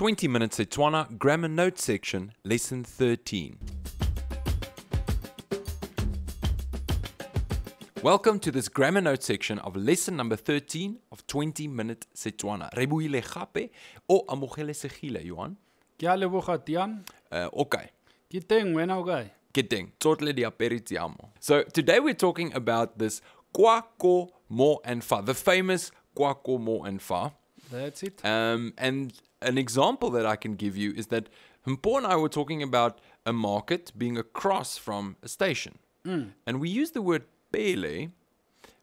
20-minute Setswana grammar note section, lesson 13. Welcome to this grammar note section of lesson number 13 of 20-minute Setswana. Rebohile gape o amogele segile, Johan? Ke a leboga Tian. Okay. Ke teng wena o kae? Ke teng. Tsotle di aperitiamo. So today we're talking about this kwa, ko, mo, and fa. The famous kwa, ko, mo, and fa. That's it. And an example that I can give you is that Mpo and I were talking about a market being across from a station. And we used the word pele,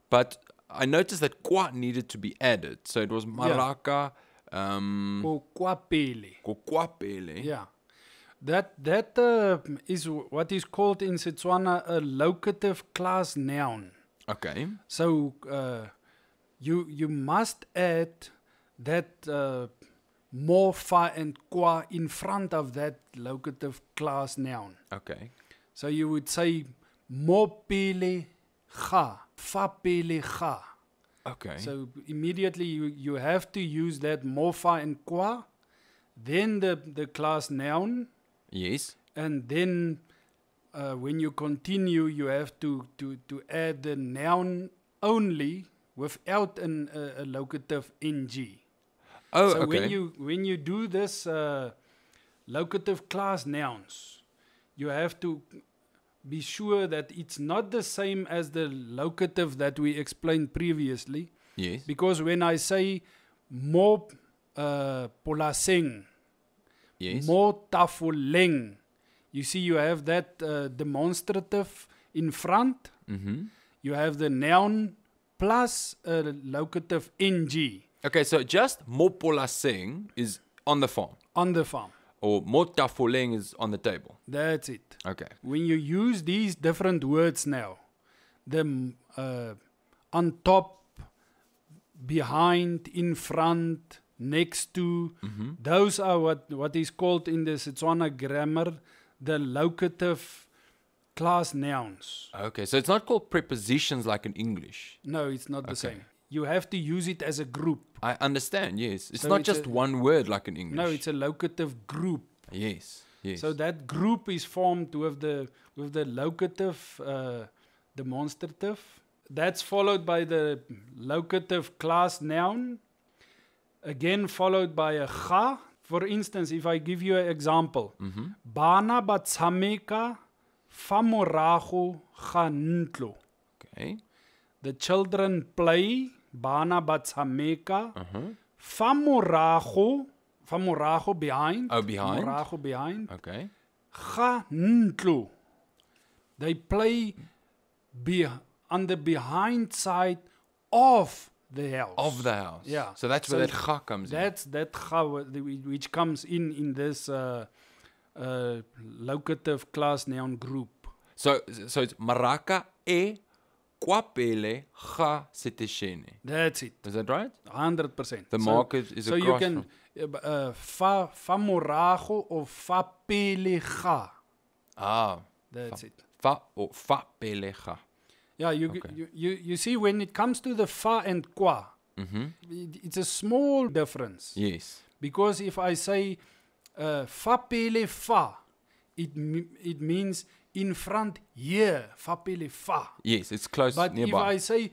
but I noticed that kwa needed to be added. So it was maraka, Ko kwa pele. ko kwa pele. Yeah. That is what is called in Setswana a locative class noun. Okay. So you must add that mo, fa, and kwa in front of that locative class noun. Okay. So you would say mo pele ga, fa pele ga. Okay. So immediately you have to use that mo, fa, and kwa, then the class noun, Yes. and then when you continue, you have to add the noun only without a locative ng. Oh, So okay. when you do this locative class nouns, you have to be sure that it's not the same as the locative that we explained previously. Yes. Because when I say mo polasing, Yes. mo tafoleng, you see you have that demonstrative in front. Mm-hmm. You have the noun plus a locative ng Okay, so just mopolaseng is on the farm, on the farm. or motafoleng is on the table. That's it. Okay. When you use these different words now, the on top, behind, in front, next to, those are what is called in the Setswana grammar the locative class nouns. Okay, so it's not called prepositions like in English. No, it's not the Okay. same. You have to use it as a group. I understand, yes. It's So not it's just one word like in English. No, it's a locative group. Yes, yes. So that group is formed with the locative demonstrative. That's followed by the locative class noun. Again followed by a ga. For instance, if I give you an example. Bana ba tshameka fa morago ga ntlo. Okay. The children play. Bana ba tshameka fa morago behind. Oh, behind? Morago behind. Okay. Ga ntlo. They play on the behind side of the house. Of the house. Yeah. So that's where that ga comes in. That's that ga which comes in this locative class noun group. So it's maraka e kwapele ga seteshene. That's it. Is that right? 100%. The market is so across you can fa morago or fa pele ga. Ah. That's it. Fa or fa pele ga. Yeah, you see when it comes to the fa and kwa, it's a small difference. Yes. Because if I say fa pele fa, it means in front here, fa pele fa. Yes, it's close But nearby. if I say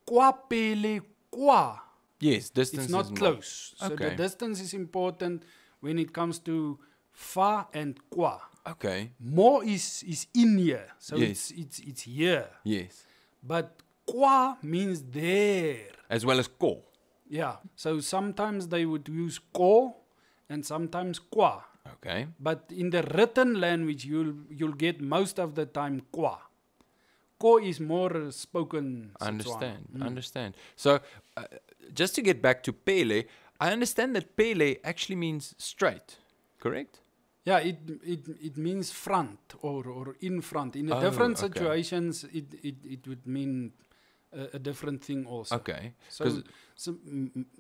kwa pele kwa, Yes, distance it's not is more. close. So Okay. the distance is important when it comes to fa and kwa. Okay. Mo is in here, so Yes. it's here. Yes. But kwa means there. As well as ko. Yeah. So sometimes they would use ko and sometimes kwa. Okay. But in the written language, you'll get most of the time kwa. Ko is more spoken. I Setswana. understand. Understand. So, just to get back to pele, I understand that pele actually means straight. Correct? Yeah, it means front or in front. In Oh, different okay. situations, it would mean a different thing also. Okay. So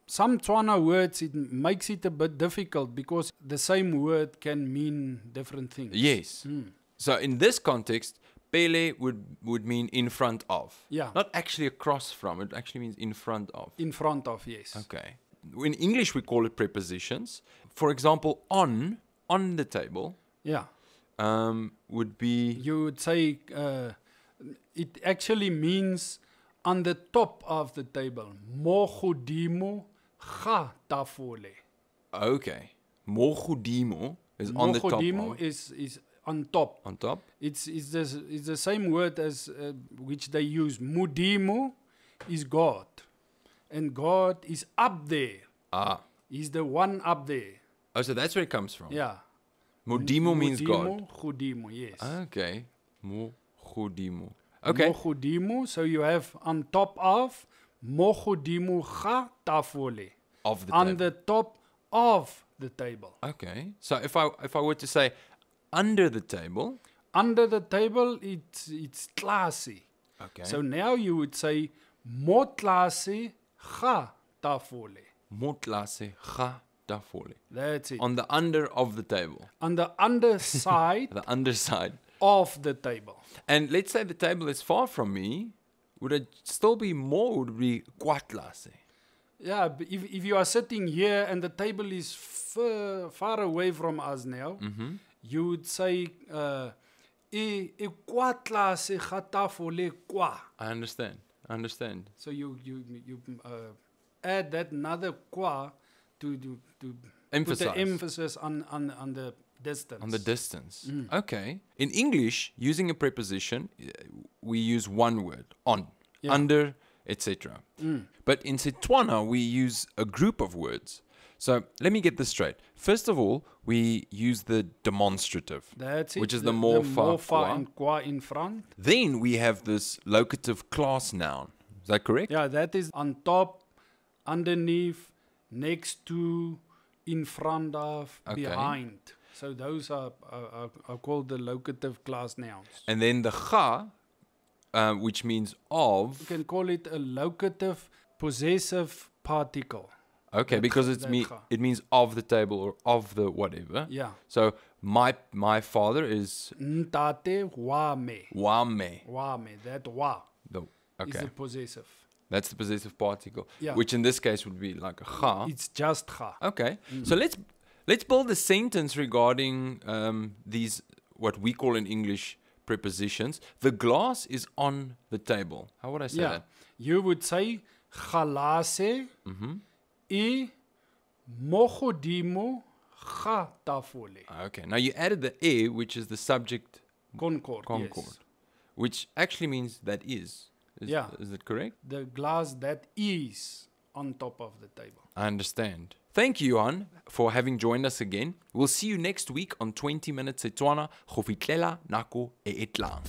some Tswana words, it makes it a bit difficult because the same word can mean different things. Yes. So in this context, pele would mean in front of. Yeah. Not actually across from. It actually means in front of. In front of, yes. Okay. in English we call it prepositions. For example, on the table Yeah. would be You would say it actually means on the top of the table. Mo godimo ga tafole. okay. Mo godimo is on the top. Godimo Of, is on top. on top. It's the same word as which they use. Mudimo is God, and God is up there. Ah. He's the one up there. Oh, so that's where it comes from. Yeah. Modimo means God. Godimo, yes. Okay. Mo godimo. Okay. Mo godimo, so you have on top of mo godimo ga tafole. Of the On table. the top of the table. Okay. So if I were to say under the table. Under the table, it's classy. Okay. So now you would say mo classy ga tafole. Mo tlase ga tafole. That's it. On the under of the table. On the underside The underside. of the table. And let's say the table is far from me. Would it still be more? Would it be kwatlase? Yeah, but if you are sitting here and the table is far away from us now, you would say, e kwa tlase ga tafole kwa. I understand. So you add that another kwa to Emphasize. put the emphasis on the distance. On the distance. Okay. In English, using a preposition, we use one word. On. Yeah. Under, etc. But in Setswana, we use a group of words. So let me get this straight. First of all, we use the demonstrative. That's it. Which is the more far kwa. and kwa in front. Then we have this locative class noun. Is that correct? Yeah, that is on top, underneath, next to, in front of, Okay. behind. So those are called the locative class nouns. And then the ga, which means You of. can call it a locative possessive particle. Okay, that because ga- it's that ga. it means of the table or of the whatever. Yeah. So my father is Ntate wame. wame. Wame. That wa The, is okay, the possessive. that's the possessive particle, Yeah. which in this case would be like a ga. It's just ga. Okay, so let's build a sentence regarding these what we call in English prepositions. The glass is on the table. How would I say Yeah. that? You would say galase e mogodimo ga tafole. Okay, now you added the e, which is the subject Concord. concord, Yes. which actually means that is. Yeah. Is it correct? The glass that is on top of the table. I understand. Thank you, Johan, for having joined us again. We'll see you next week on 20 Minutes Setswana. Go fitlhela nako e e tlang.